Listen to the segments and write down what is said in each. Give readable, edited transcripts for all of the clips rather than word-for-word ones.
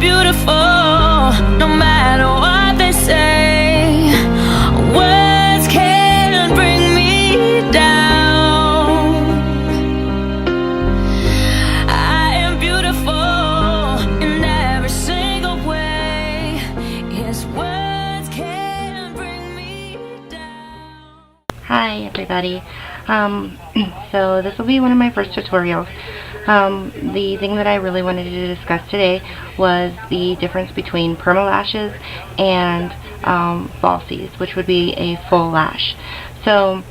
beautiful, no matter what they say. Words can't bring me down. I am beautiful in every single way. Yes, words can't bring me down. Hi everybody. So this will be one of my first tutorials. The thing that I really wanted to discuss today was the difference between permalashes and falsies, which would be a full lash. So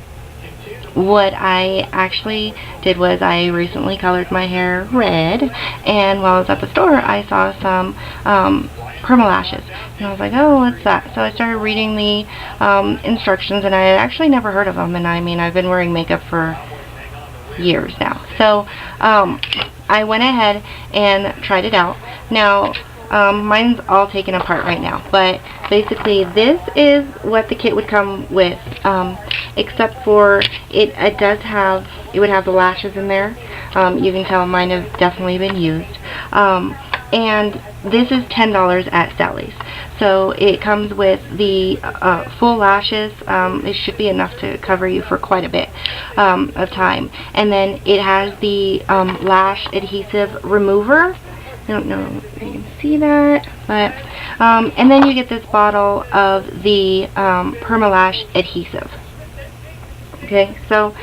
what I actually did was I recently colored my hair red, and while I was at the store I saw some Permalashes, and I was like, oh, what's that? So I started reading the instructions, and I had actually never heard of them, and I mean, I've been wearing makeup for years now. So I went ahead and tried it out. Now mine's all taken apart right now, but basically this is what the kit would come with, except for it would have the lashes in there. You can tell mine have definitely been used. And this is $10 at Sally's. So it comes with the full lashes. It should be enough to cover you for quite a bit of time. And then it has the lash adhesive remover. I don't know if you can see that, but and then you get this bottle of the Permalash adhesive. Okay, so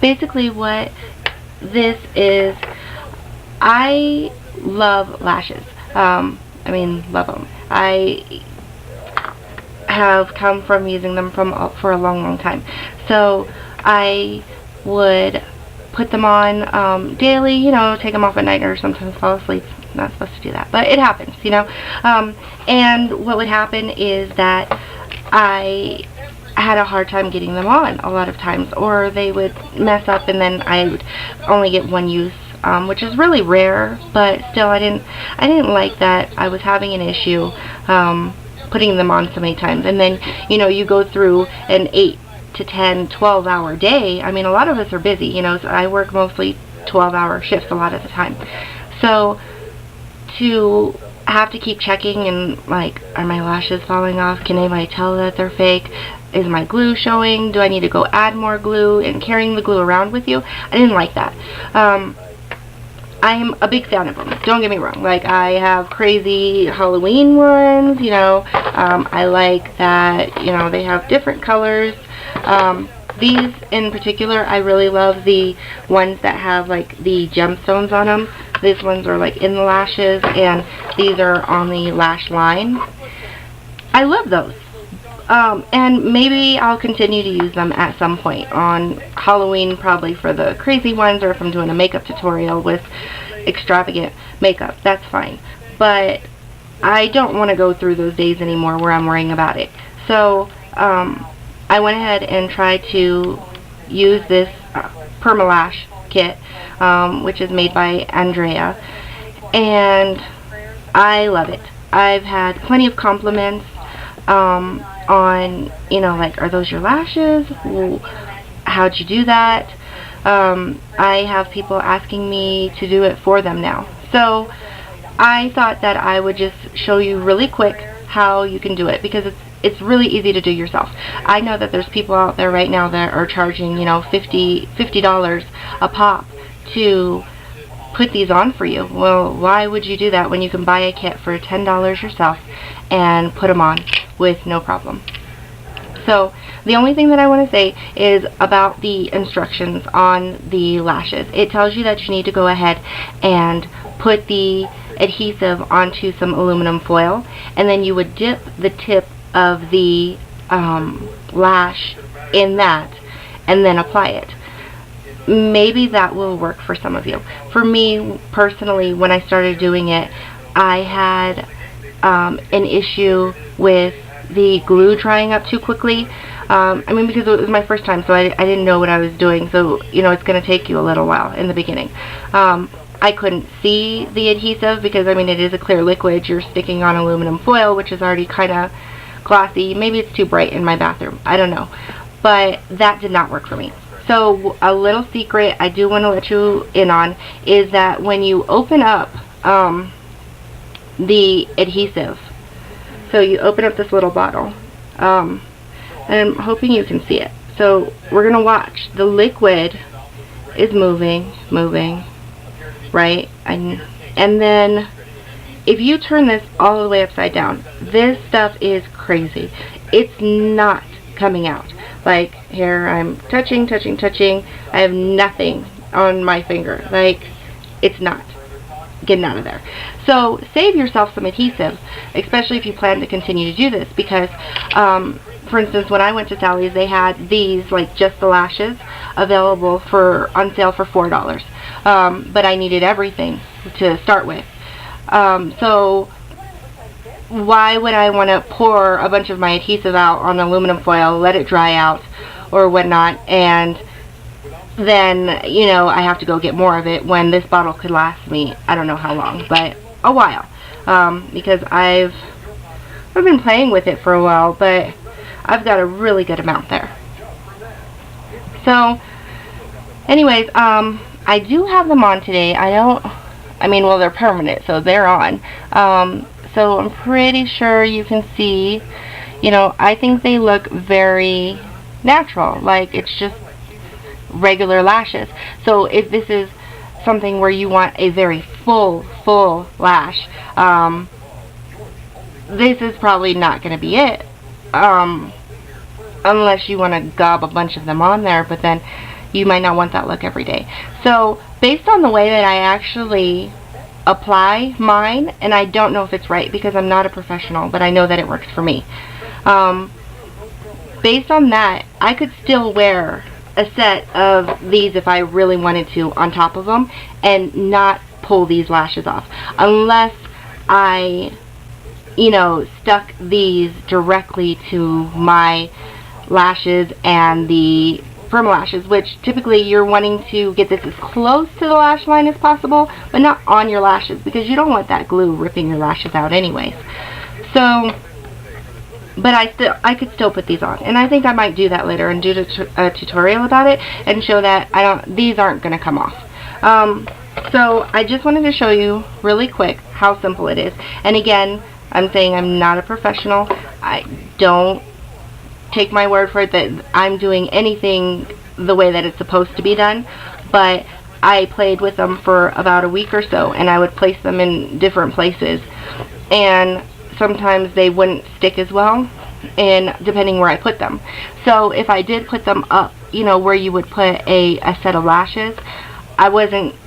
basically what this is, I love lashes. I mean, love them. I have come from using them for a long time. So I would put them on daily, you know, take them off at night or sometimes fall asleep. I'm not supposed to do that, but it happens, you know. And what would happen is that I had a hard time getting them on a lot of times, or they would mess up and then I would only get one use, which is really rare, but still I didn't like that I was having an issue putting them on so many times. And then, you know, you go through an 8 to 10, 12-hour day. I mean, a lot of us are busy, you know, so I work mostly 12-hour shifts a lot of the time. So to have to keep checking and like, are my lashes falling off? Can anybody tell that they're fake? Is my glue showing? Do I need to go add more glue? And carrying the glue around with you, I didn't like that. I'm a big fan of them, don't get me wrong. Like, I have crazy Halloween ones, you know. I like that, you know, they have different colors. These in particular, I really love the ones that have like the gemstones on them. These ones are like in the lashes, and these are on the lash line. I love those. And maybe I'll continue to use them at some point on Halloween, probably for the crazy ones, or if I'm doing a makeup tutorial with extravagant makeup, that's fine. But I don't want to go through those days anymore where I'm worrying about it. So I went ahead and tried to use this Permalash kit, which is made by Andrea, and I love it. I've had plenty of compliments on, you know, like, are those your lashes? How'd you do that? I have people asking me to do it for them now. So I thought that I would just show you really quick how you can do it, because it's really easy to do yourself. I know that there's people out there right now that are charging, you know, $50 a pop to put these on for you. Well, why would you do that when you can buy a kit for $10 yourself and put them on with no problem? So the only thing that I want to say is about the instructions on the lashes. It tells you that you need to go ahead and put the adhesive onto some aluminum foil, and then you would dip the tip of the lash in that and then apply it. Maybe that will work for some of you. For me personally, when I started doing it, I had an issue with the glue drying up too quickly. I mean, because it was my first time, so I didn't know what I was doing, so, you know, it's going to take you a little while in the beginning. I couldn't see the adhesive because, I mean, it is a clear liquid. You're sticking on aluminum foil, which is already kind of glossy. Maybe it's too bright in my bathroom, I don't know, but that did not work for me. So a little secret I do want to let you in on is that when you open up the adhesive. So you open up this little bottle, and I'm hoping you can see it. So we're gonna watch. The liquid is moving, right? And then if you turn this all the way upside down, this stuff is crazy. It's not coming out. Like here, I'm touching. I have nothing on my finger. Like, it's not getting out of there. So save yourself some adhesive, especially if you plan to continue to do this, because for instance, when I went to Sally's, they had these, like just the lashes, available on sale for $4. But I needed everything to start with. So why would I want to pour a bunch of my adhesive out on aluminum foil, let it dry out or whatnot, and then, you know, I have to go get more of it when this bottle could last me, I don't know how long, but a while. Because I've been playing with it for a while, but I've got a really good amount there. So anyways, I do have them on today. Well, they're permanent, so they're on. So I'm pretty sure you can see, you know, I think they look very natural. Like, it's just regular lashes. So if this is something where you want a very full lash, this is probably not going to be it. Unless you want to gob a bunch of them on there, but then you might not want that look every day. So based on the way that I actually apply mine, and I don't know if it's right because I'm not a professional, but I know that it works for me. Based on that, I could still wear a set of these if I really wanted to on top of them and not pull these lashes off, unless I, you know, stuck these directly to my lashes and the Permalashes, which typically you're wanting to get this as close to the lash line as possible, but not on your lashes, because you don't want that glue ripping your lashes out anyways. So, but I could still put these on, and I think I might do that later and do a tutorial about it and show that these aren't going to come off. So I just wanted to show you really quick how simple it is. And again, I'm saying I'm not a professional. I don't take my word for it that I'm doing anything the way that it's supposed to be done, but I played with them for about a week or so, and I would place them in different places, and sometimes they wouldn't stick as well, and depending where I put them. So if I did put them up, you know, where you would put a set of lashes,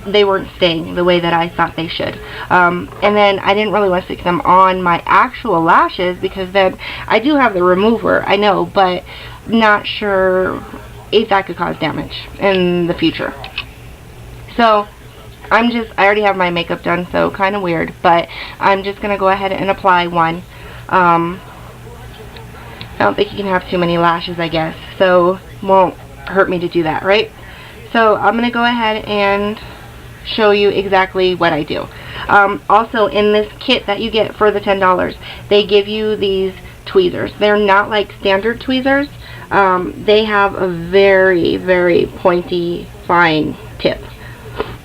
they weren't staying the way that I thought they should. And then I didn't really want to stick them on my actual lashes, because then I do have the remover, I know, but not sure if that could cause damage in the future. So I already have my makeup done, so kind of weird, but I'm just going to go ahead and apply one. I don't think you can have too many lashes, I guess, so it won't hurt me to do that, right? So I'm going to go ahead and show you exactly what I do. Also, in this kit that you get for the $10, they give you these tweezers. They're not like standard tweezers. They have a very, very pointy, fine tip.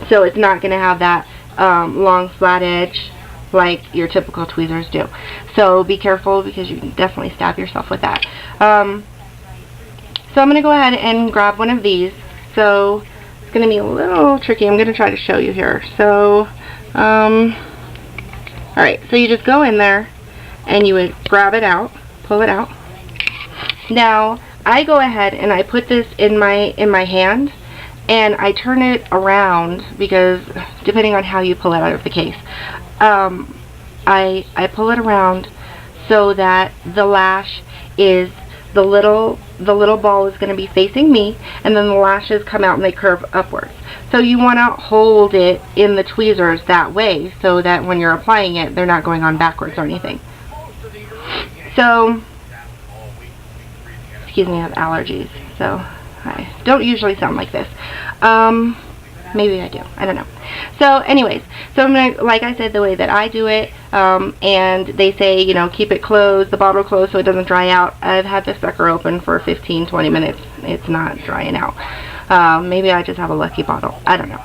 So it's not going to have that long, flat edge like your typical tweezers do. So be careful, because you can definitely stab yourself with that. So I'm going to go ahead and grab one of these. So it's going to be a little tricky. I'm going to try to show you here. So, alright, so you just go in there and you would grab it out, pull it out. Now, I go ahead and I put this in my hand, and I turn it around, because depending on how you pull it out of the case, I pull it around so that the lash is, the little ball is going to be facing me, and then the lashes come out and they curve upwards. So you want to hold it in the tweezers that way, so that when you're applying it, they're not going on backwards or anything. So, excuse me, I have allergies, so I don't usually sound like this. Maybe I do, I don't know. So anyways, so I'm going to, like I said, the way that I do it, and they say, you know, keep it closed, the bottle closed, so it doesn't dry out. I've had this sucker open for 15-20 minutes. It's not drying out. Maybe I just have a lucky bottle, I don't know.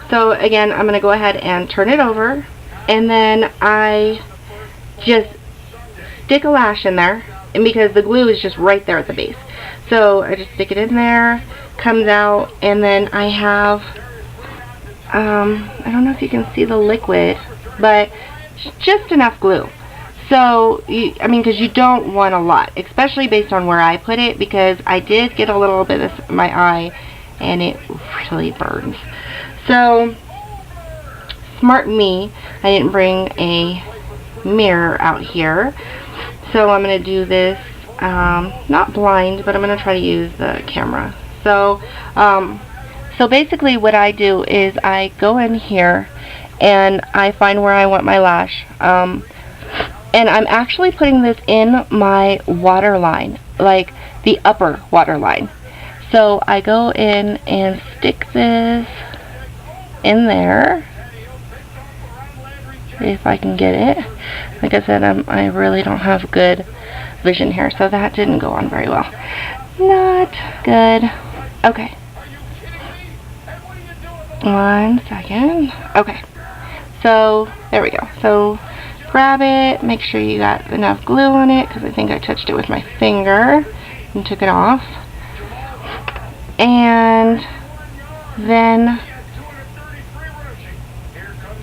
So again, I'm going to go ahead and turn it over, and then I just stick a lash in there, and because the glue is just right there at the base, so I just stick it in there, comes out, and then I have I don't know if you can see the liquid, but just enough glue. So, because you don't want a lot, especially based on where I put it, because I did get a little bit of this in my eye, and it really burns. So, smart me, I didn't bring a mirror out here. So, I'm going to do this, not blind, but I'm going to try to use the camera. So, basically what I do is I go in here, and I find where I want my lash. And I'm actually putting this in my waterline, like the upper waterline. So I go in and stick this in there, if I can get it. Like I said, I really don't have good vision here, so that didn't go on very well. Not good. Okay. 1 second. Okay. So, there we go. So, grab it, make sure you got enough glue on it, because I think I touched it with my finger and took it off. And then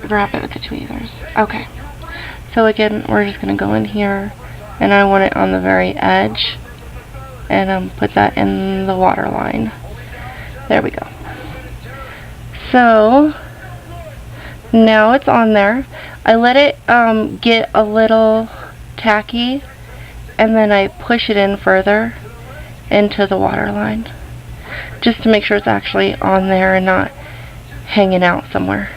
wrap it with the tweezers. Okay. So again, we're just going to go in here, and I want it on the very edge, and put that in the water line. There we go. So now it's on there. I let it get a little tacky, and then I push it in further into the water line, just to make sure it's actually on there and not hanging out somewhere.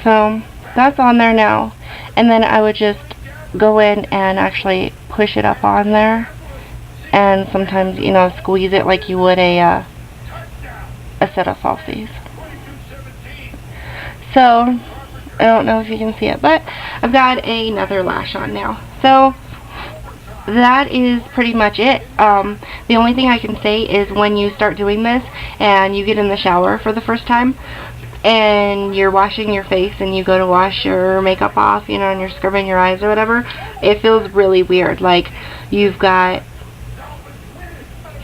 So that's on there now, and then I would just go in and actually push it up on there, and sometimes, squeeze it like you would a set of falsies. So I don't know if you can see it, but I've got another lash on now. So that is pretty much it. The only thing I can say is when you start doing this and you get in the shower for the first time and you're washing your face and you go to wash your makeup off, and you're scrubbing your eyes or whatever, it feels really weird. Like you've got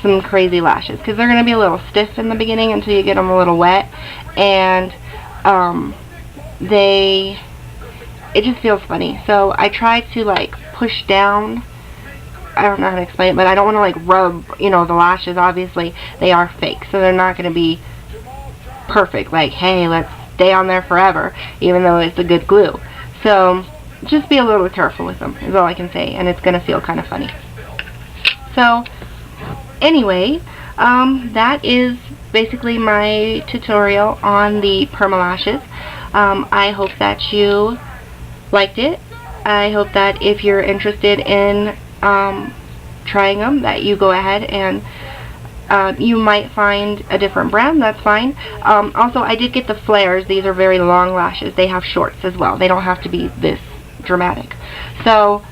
some crazy lashes, because they're going to be a little stiff in the beginning until you get them a little wet, and it just feels funny. So I try to like push down. I don't know how to explain it, but I don't want to like rub, the lashes. Obviously they are fake, so they're not going to be perfect, like, hey, let's stay on there forever, even though it's a good glue. So just be a little careful with them is all I can say, and it's going to feel kind of funny. So anyway, that is basically my tutorial on the Permalashes. I hope that you liked it. I hope that if you're interested in trying them, that you go ahead and you might find a different brand. That's fine. Also, I did get the flares. These are very long lashes. They have shorts as well. They don't have to be this dramatic. So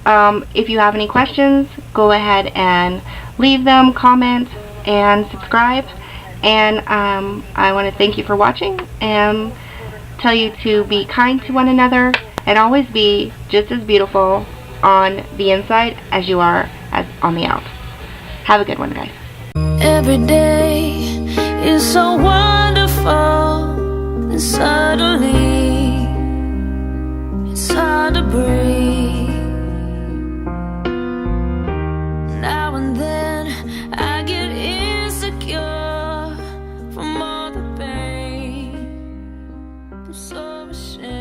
if you have any questions, go ahead and leave them, comment, and subscribe. And I want to thank you for watching, and tell you to be kind to one another and always be just as beautiful on the inside as you are on the out. Have a good one, guys. Every day is so wonderful, and suddenly it's hard to breathe. Now and then I get insecure from all the pain. I'm so ashamed.